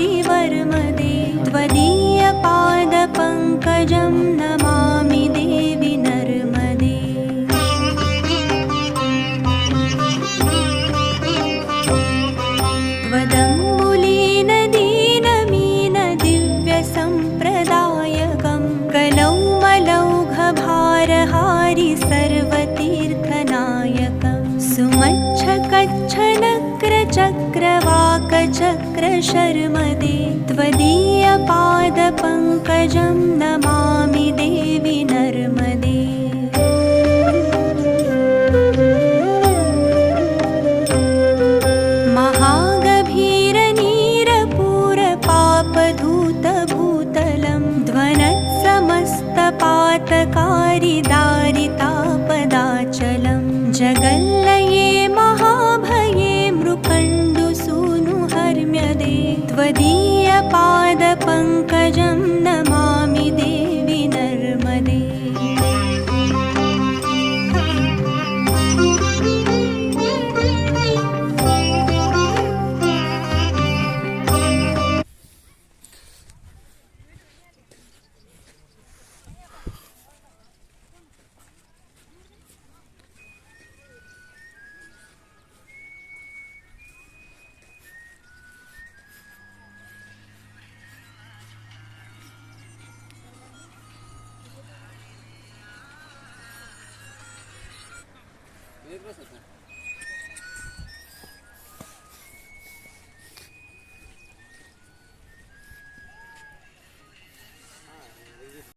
हरिवर्मदे त्वदीयपादपङ्कजं नमामि देवि नर्मदे त्वदम्बुलीनदीनमीन दिव्यसम्प्रदायकं कलौमलौघभारहारि सर्वतीर्थनायकं सुमच्छकच्छनक्रचक्रवाकचक्रशर्मदे त्वदीयपादपङ्कजं नमामि देवि नर्मदे महागभीरनीरपूरपापधूतभूतलं ध्वनत्समस्तपातकारि दारितापदाचलं जगल्लये महाभये मृकण्डुसूनुहर्म्यदे त्वदीय